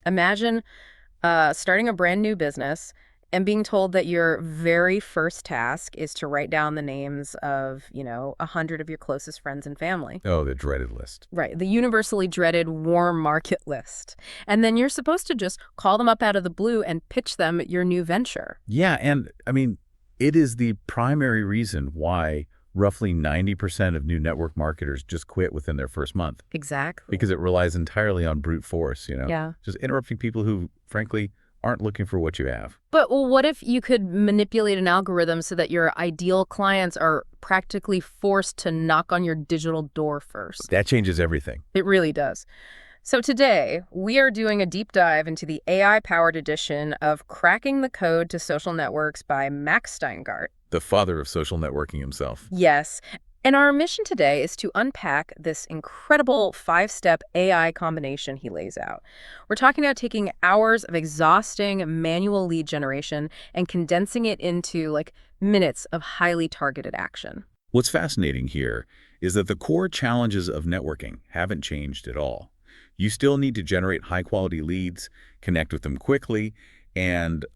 Imagine starting a brand new business and being told that your very first task is to write down the names of, 100 of your closest friends and family. Oh, the dreaded list. Right, the universally dreaded warm market list. And then you're supposed to just call them up out of the blue and pitch them your new venture. Yeah, and I mean, it is the primary reason why roughly 90% of new network marketers just quit within their first month. Exactly. Because it relies entirely on brute force, Yeah. Just interrupting people who, frankly, aren't looking for what you have. But what if you could manipulate an algorithm so that your ideal clients are practically forced to knock on your digital door first? That changes everything. It really does. So today, we are doing a deep dive into the AI-powered edition of Cracking the Code to Social Networks by Max Steingart. The father of social networking himself. Yes. And our mission today is to unpack this incredible 5-step AI combination he lays out. We're talking about taking hours of exhausting manual lead generation and condensing it into minutes of highly targeted action. What's fascinating here is that the core challenges of networking haven't changed at all. You still need to generate high-quality leads, connect with them quickly, and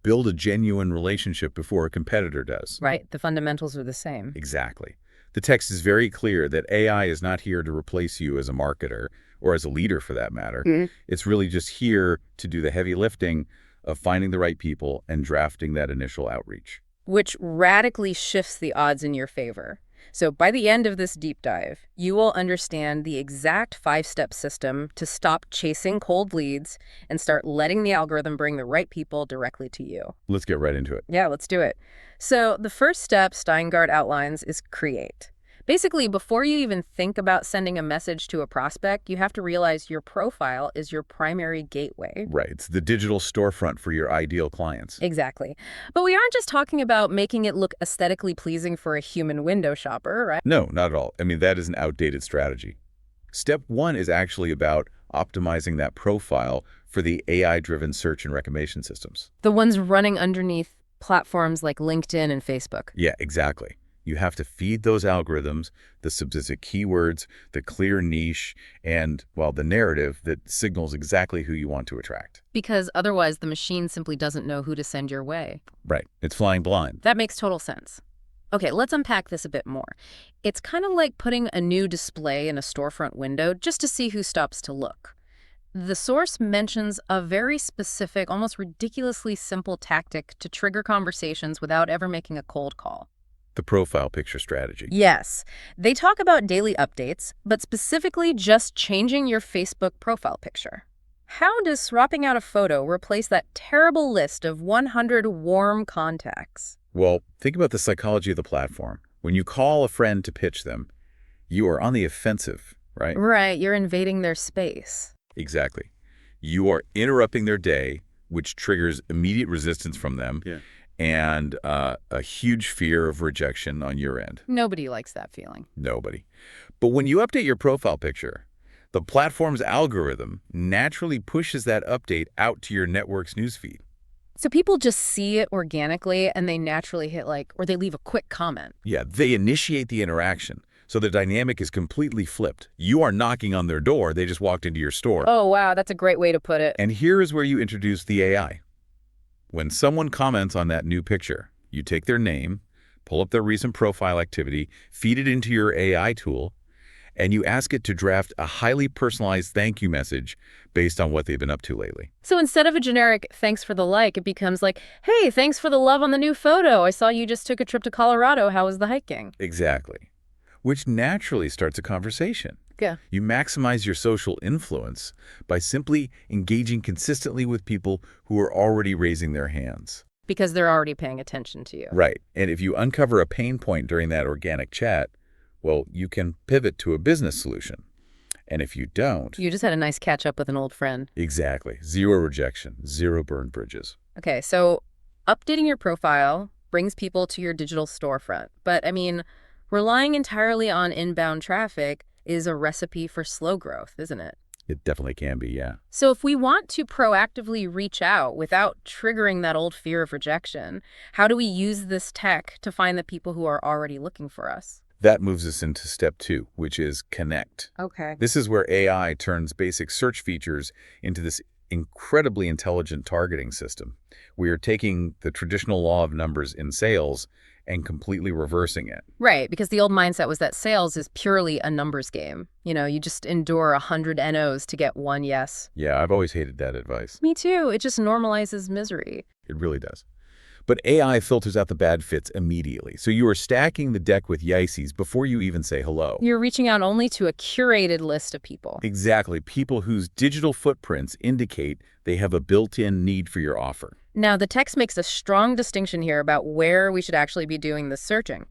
build a genuine relationship before a competitor does. Right. The fundamentals are the same. Exactly. The text is very clear that AI is not here to replace you as a marketer, or as a leader for that matter. It's really just here to do the heavy lifting of finding the right people and drafting that initial outreach. Which radically shifts the odds in your favor. So by the end of this deep dive, you will understand the exact 5-step system to stop chasing cold leads and start letting the algorithm bring the right people directly to you. Let's get right into it. Yeah, let's do it. So the first step Steingart outlines is create. Basically, before you even think about sending a message to a prospect, you have to realize your profile is your primary gateway. Right. It's the digital storefront for your ideal clients. Exactly. But we aren't just talking about making it look aesthetically pleasing for a human window shopper, right? No, not at all. I mean, that is an outdated strategy. Step 1 is actually about optimizing that profile for the AI-driven search and recommendation systems. The ones running underneath platforms like LinkedIn and Facebook. Yeah, exactly. You have to feed those algorithms the specific keywords, the clear niche, and, well, the narrative that signals exactly who you want to attract. Because otherwise the machine simply doesn't know who to send your way. Right. It's flying blind. That makes total sense. Okay, let's unpack this a bit more. It's kind of like putting a new display in a storefront window just to see who stops to look. The source mentions a very specific, almost ridiculously simple tactic to trigger conversations without ever making a cold call. The profile picture strategy. Yes. They talk about daily updates, but specifically just changing your Facebook profile picture. How does swapping out a photo replace that terrible list of 100 warm contacts? Well, think about the psychology of the platform. When you call a friend to pitch them, you are on the offensive, right? Right, you're invading their space. Exactly. You are interrupting their day, which triggers immediate resistance from them. Yeah. And a huge fear of rejection on your end. Nobody likes that feeling. Nobody. But when you update your profile picture, the platform's algorithm naturally pushes that update out to your network's newsfeed. So people just see it organically and they naturally hit or they leave a quick comment. Yeah, they initiate the interaction. So the dynamic is completely flipped. You are knocking on their door. They just walked into your store. Oh, wow. That's a great way to put it. And here is where you introduce the AI. When someone comments on that new picture, you take their name, pull up their recent profile activity, feed it into your AI tool, and you ask it to draft a highly personalized thank you message based on what they've been up to lately. So instead of a generic thanks for the like, it becomes hey, thanks for the love on the new photo. I saw you just took a trip to Colorado. How was the hiking? Exactly. Which naturally starts a conversation. Yeah. You maximize your social influence by simply engaging consistently with people who are already raising their hands. Because they're already paying attention to you. Right. And if you uncover a pain point during that organic chat, well, you can pivot to a business solution. And if you don't... You just had a nice catch up with an old friend. Exactly. Zero rejection, zero burned bridges. Okay, so updating your profile brings people to your digital storefront. But, relying entirely on inbound traffic is a recipe for slow growth, isn't it? It definitely can be, yeah. So if we want to proactively reach out without triggering that old fear of rejection, how do we use this tech to find the people who are already looking for us? That moves us into step 2, which is connect. Okay. This is where AI turns basic search features into this incredibly intelligent targeting system. We are taking the traditional law of numbers in sales and completely reversing it. Right, because the old mindset was that sales is purely a numbers game. You just endure 100 NOs to get one yes. Yeah, I've always hated that advice. Me too. It just normalizes misery. It really does. But AI filters out the bad fits immediately. So you are stacking the deck with yeses before you even say hello. You're reaching out only to a curated list of people. Exactly. People whose digital footprints indicate they have a built-in need for your offer. Now, the text makes a strong distinction here about where we should actually be doing the searching.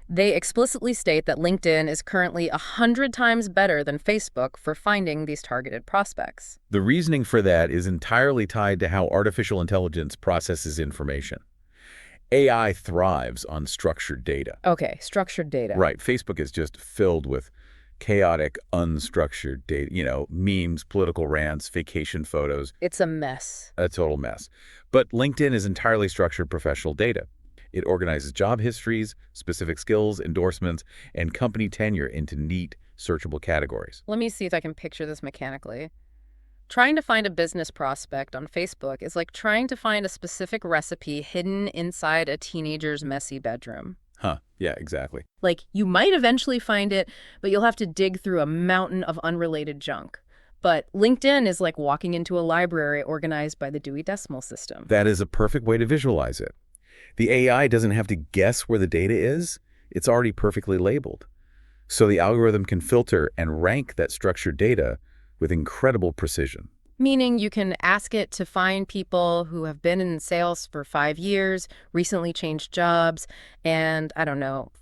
They explicitly state that LinkedIn is currently 100 times better than Facebook for finding these targeted prospects. The reasoning for that is entirely tied to how artificial intelligence processes information. AI thrives on structured data. Okay, structured data. Right. Facebook is just filled with chaotic, unstructured data, memes, political rants, vacation photos. It's a mess. A total mess. But LinkedIn is entirely structured professional data. It organizes job histories, specific skills, endorsements, and company tenure into neat, searchable categories. Let me see if I can picture this mechanically. Trying to find a business prospect on Facebook is like trying to find a specific recipe hidden inside a teenager's messy bedroom. Huh. Yeah, exactly. Like, you might eventually find it, but you'll have to dig through a mountain of unrelated junk. But LinkedIn is like walking into a library organized by the Dewey Decimal System. That is a perfect way to visualize it. The AI doesn't have to guess where the data is. It's already perfectly labeled. So the algorithm can filter and rank that structured data with incredible precision. Meaning you can ask it to find people who have been in sales for 5 years, recently changed jobs, and,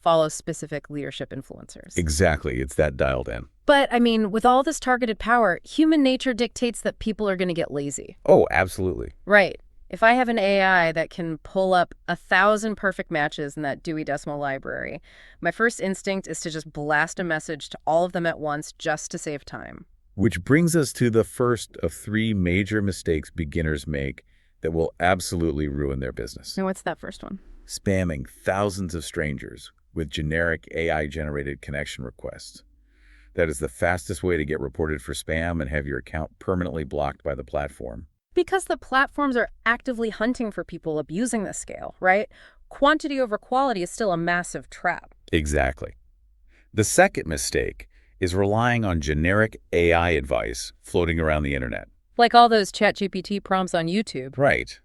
follow specific leadership influencers. Exactly. It's that dialed in. But, with all this targeted power, human nature dictates that people are going to get lazy. Oh, absolutely. Right. If I have an AI that can pull up 1,000 perfect matches in that Dewey Decimal library, my first instinct is to just blast a message to all of them at once just to save time. Which brings us to the first of 3 major mistakes beginners make that will absolutely ruin their business. And what's that first one? Spamming thousands of strangers with generic AI-generated connection requests. That is the fastest way to get reported for spam and have your account permanently blocked by the platform. Because the platforms are actively hunting for people abusing this scale, right? Quantity over quality is still a massive trap. Exactly. The second mistake is relying on generic AI advice floating around the internet. Like all those ChatGPT prompts on YouTube. Right.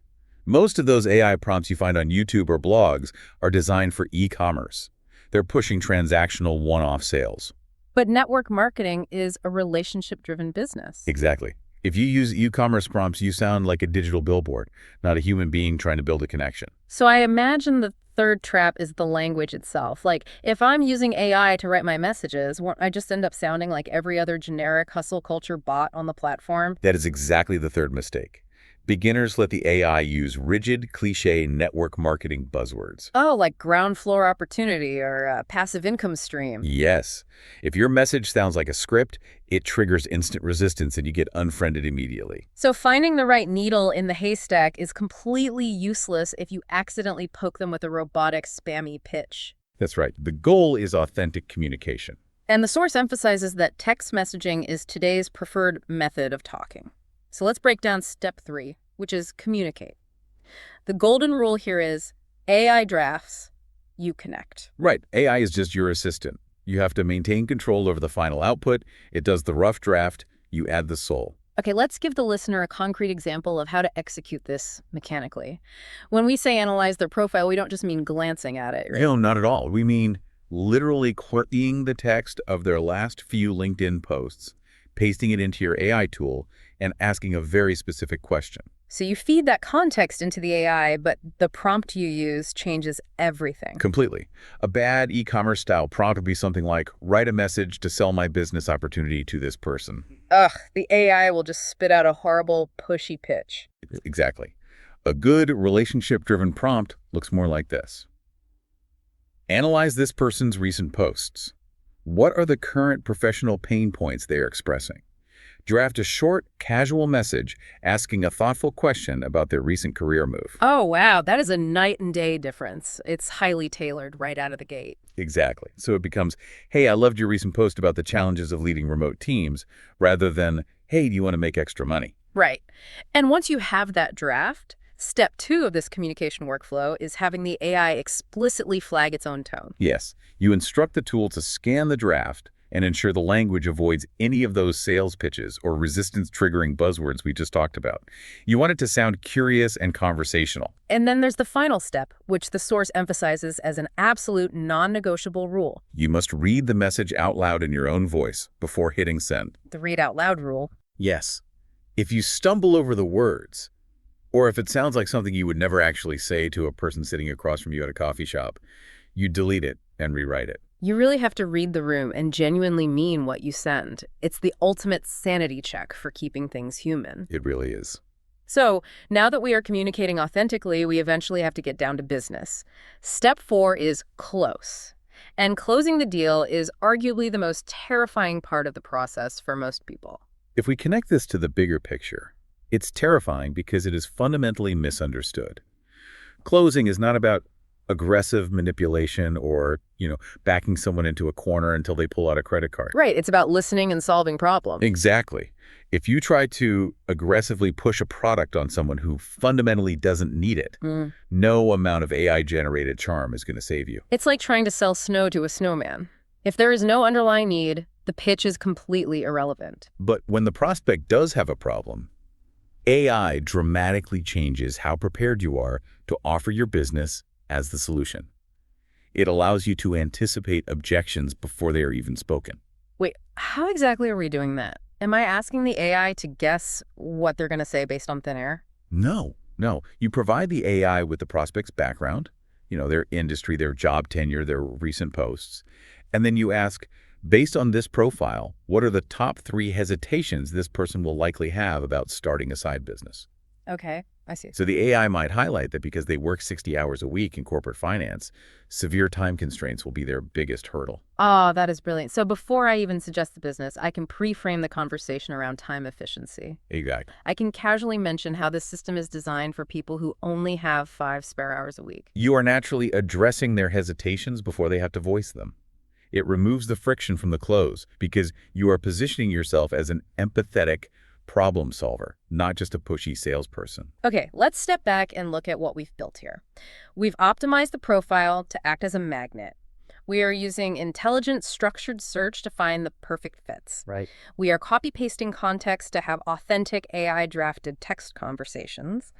Most of those AI prompts you find on YouTube or blogs are designed for e-commerce. They're pushing transactional one-off sales. But network marketing is a relationship-driven business. Exactly. If you use e-commerce prompts, you sound like a digital billboard, not a human being trying to build a connection. So I imagine the third trap is the language itself. Like, if I'm using AI to write my messages, won't I just end up sounding like every other generic hustle culture bot on the platform? That is exactly the third mistake. Beginners let the AI use rigid, cliché network marketing buzzwords. Oh, like ground floor opportunity or passive income stream. Yes. If your message sounds like a script, it triggers instant resistance and you get unfriended immediately. So finding the right needle in the haystack is completely useless if you accidentally poke them with a robotic, spammy pitch. That's right. The goal is authentic communication. And the source emphasizes that text messaging is today's preferred method of talking. So let's break down step 3, which is communicate. The golden rule here is AI drafts, you connect. Right. AI is just your assistant. You have to maintain control over the final output. It does the rough draft. You add the soul. Okay, let's give the listener a concrete example of how to execute this mechanically. When we say analyze their profile, we don't just mean glancing at it, right? No, not at all. We mean literally querying the text of their last few LinkedIn posts, pasting it into your AI tool, and asking a very specific question. So you feed that context into the AI, but the prompt you use changes everything. Completely. A bad e-commerce style prompt would be something like, write a message to sell my business opportunity to this person. Ugh, the AI will just spit out a horrible, pushy pitch. Exactly. A good relationship-driven prompt looks more like this. Analyze this person's recent posts. What are the current professional pain points they are expressing? Draft a short, casual message asking a thoughtful question about their recent career move. Oh, wow. That is a night and day difference. It's highly tailored right out of the gate. Exactly. So it becomes, hey, I loved your recent post about the challenges of leading remote teams, rather than, hey, do you want to make extra money? Right. And once you have that draft, step 2 of this communication workflow is having the AI explicitly flag its own tone. Yes, you instruct the tool to scan the draft and ensure the language avoids any of those sales pitches or resistance-triggering buzzwords we just talked about. You want it to sound curious and conversational. And then there's the final step, which the source emphasizes as an absolute non-negotiable rule. You must read the message out loud in your own voice before hitting send. The read out loud rule. Yes. If you stumble over the words, or if it sounds like something you would never actually say to a person sitting across from you at a coffee shop, you delete it and rewrite it. You really have to read the room and genuinely mean what you send. It's the ultimate sanity check for keeping things human. It really is. So, now that we are communicating authentically, we eventually have to get down to business. Step 4 is close. And closing the deal is arguably the most terrifying part of the process for most people. If we connect this to the bigger picture, it's terrifying because it is fundamentally misunderstood. Closing is not about aggressive manipulation or, backing someone into a corner until they pull out a credit card. Right, it's about listening and solving problems. Exactly. If you try to aggressively push a product on someone who fundamentally doesn't need it, no amount of AI-generated charm is going to save you. It's like trying to sell snow to a snowman. If there is no underlying need, the pitch is completely irrelevant. But when the prospect does have a problem, AI dramatically changes how prepared you are to offer your business as the solution. It allows you to anticipate objections before they are even spoken. Wait, how exactly are we doing that? Am I asking the AI to guess what they're going to say based on thin air? No. You provide the AI with the prospect's background, their industry, their job tenure, their recent posts, and then you ask, based on this profile, what are the top 3 hesitations this person will likely have about starting a side business? Okay, I see. So the AI might highlight that because they work 60 hours a week in corporate finance, severe time constraints will be their biggest hurdle. Oh, that is brilliant. So before I even suggest the business, I can pre-frame the conversation around time efficiency. Exactly. I can casually mention how this system is designed for people who only have 5 spare hours a week. You are naturally addressing their hesitations before they have to voice them. It removes the friction from the close because you are positioning yourself as an empathetic problem solver, not just a pushy salesperson. Okay, let's step back and look at what we've built here. We've optimized the profile to act as a magnet. We are using intelligent, structured search to find the perfect fits. Right. We are copy-pasting context to have authentic AI-drafted text conversations.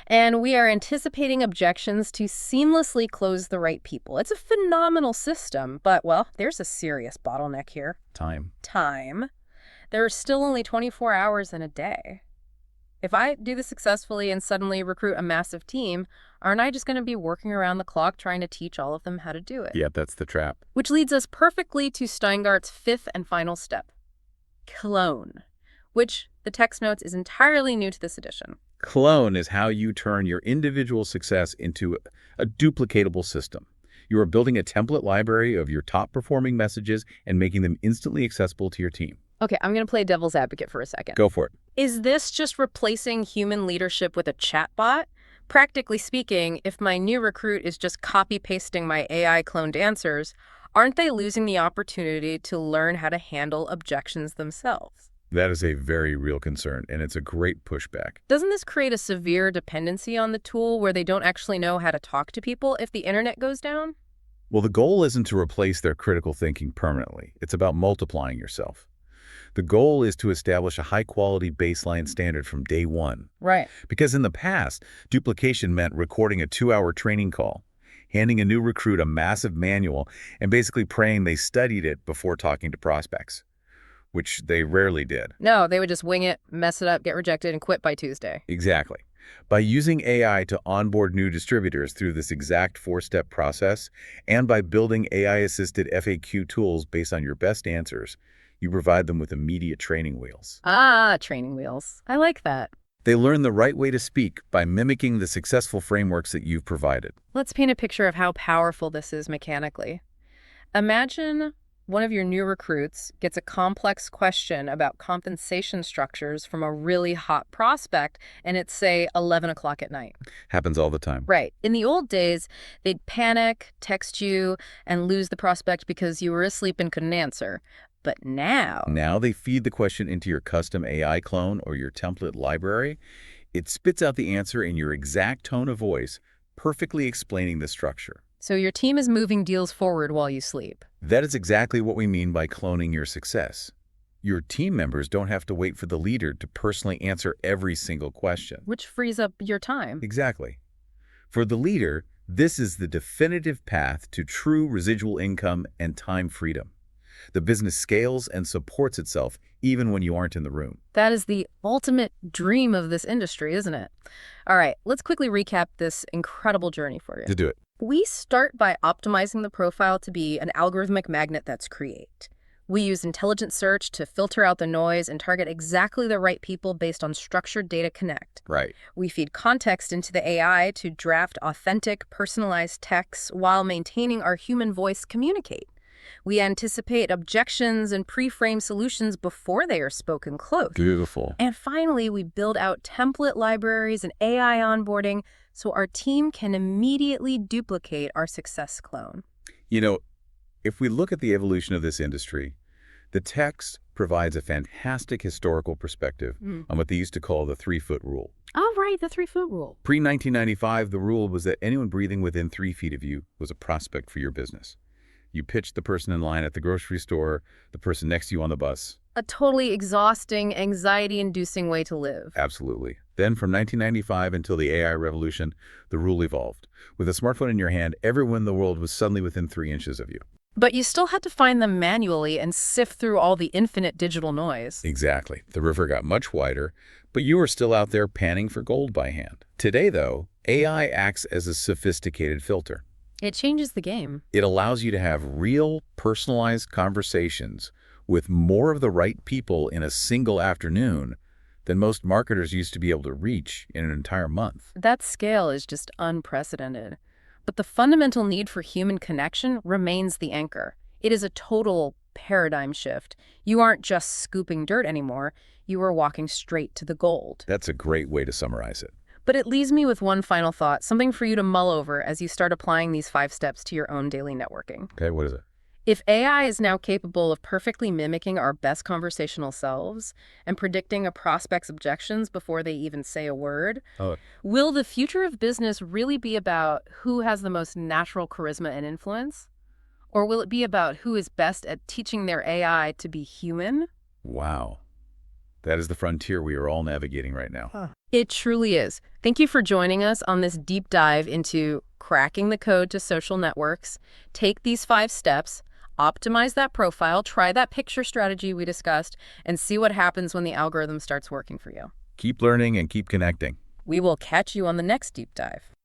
And we are anticipating objections to seamlessly close the right people. It's a phenomenal system, but, well, there's a serious bottleneck here. Time. There are still only 24 hours in a day. If I do this successfully and suddenly recruit a massive team, aren't I just going to be working around the clock trying to teach all of them how to do it? Yeah, that's the trap. Which leads us perfectly to Steingart's 5th and final step, clone, which the text notes is entirely new to this edition. Clone is how you turn your individual success into a duplicatable system. You are building a template library of your top-performing messages and making them instantly accessible to your team. Okay, I'm going to play devil's advocate for a second. Go for it. Is this just replacing human leadership with a chatbot? Practically speaking, if my new recruit is just copy-pasting my AI-cloned answers, aren't they losing the opportunity to learn how to handle objections themselves? That is a very real concern, and it's a great pushback. Doesn't this create a severe dependency on the tool where they don't actually know how to talk to people if the internet goes down? Well, the goal isn't to replace their critical thinking permanently. It's about multiplying yourself. The goal is to establish a high-quality baseline standard from day one. Right. Because in the past, duplication meant recording a 2-hour training call, handing a new recruit a massive manual, and basically praying they studied it before talking to prospects, which they rarely did. No, they would just wing it, mess it up, get rejected, and quit by Tuesday. Exactly. By using AI to onboard new distributors through this exact 4-step process, and by building AI-assisted FAQ tools based on your best answers, you provide them with immediate training wheels. Ah, training wheels. I like that. They learn the right way to speak by mimicking the successful frameworks that you've provided. Let's paint a picture of how powerful this is mechanically. Imagine one of your new recruits gets a complex question about compensation structures from a really hot prospect, and it's, say, 11 o'clock at night. Happens all the time. Right. In the old days, they'd panic, text you, and lose the prospect because you were asleep and couldn't answer. But now... Now they feed the question into your custom AI clone or your template library. It spits out the answer in your exact tone of voice, perfectly explaining the structure. So your team is moving deals forward while you sleep. That is exactly what we mean by cloning your success. Your team members don't have to wait for the leader to personally answer every single question. Which frees up your time. Exactly. For the leader, this is the definitive path to true residual income and time freedom. The business scales and supports itself even when you aren't in the room. That is the ultimate dream of this industry, isn't it? All right, let's quickly recap this incredible journey for you. To do it. We start by optimizing the profile to be an algorithmic magnet that's create. We use intelligent search to filter out the noise and target exactly the right people based on structured data connect. Right. We feed context into the AI to draft authentic, personalized texts while maintaining our human voice communicate. We anticipate objections and pre-frame solutions before they are spoken close. Beautiful. And finally, we build out template libraries and AI onboarding so our team can immediately duplicate our success clone. You know, if we look at the evolution of this industry, the text provides a fantastic historical perspective on what they used to call the 3-foot rule. Oh, right, the 3-foot rule. Pre-1995, the rule was that anyone breathing within 3 feet of you was a prospect for your business. You pitched the person in line at the grocery store, the person next to you on the bus. A totally exhausting, anxiety-inducing way to live. Absolutely. Then from 1995 until the AI revolution, the rule evolved. With a smartphone in your hand, everyone in the world was suddenly within 3 inches of you. But you still had to find them manually and sift through all the infinite digital noise. Exactly. The river got much wider, but you were still out there panning for gold by hand. Today, though, AI acts as a sophisticated filter. It changes the game. It allows you to have real, personalized conversations with more of the right people in a single afternoon than most marketers used to be able to reach in an entire month. That scale is just unprecedented. But the fundamental need for human connection remains the anchor. It is a total paradigm shift. You aren't just scooping dirt anymore. You are walking straight to the gold. That's a great way to summarize it. But it leaves me with one final thought, something for you to mull over as you start applying these 5 steps to your own daily networking. Okay, what is it? If AI is now capable of perfectly mimicking our best conversational selves and predicting a prospect's objections before they even say a word, will the future of business really be about who has the most natural charisma and influence? Or will it be about who is best at teaching their AI to be human? Wow. That is the frontier we are all navigating right now. It truly is. Thank you for joining us on this deep dive into cracking the code to social networks. Take these 5 steps, optimize that profile, try that picture strategy we discussed, and see what happens when the algorithm starts working for you. Keep learning and keep connecting. We will catch you on the next deep dive.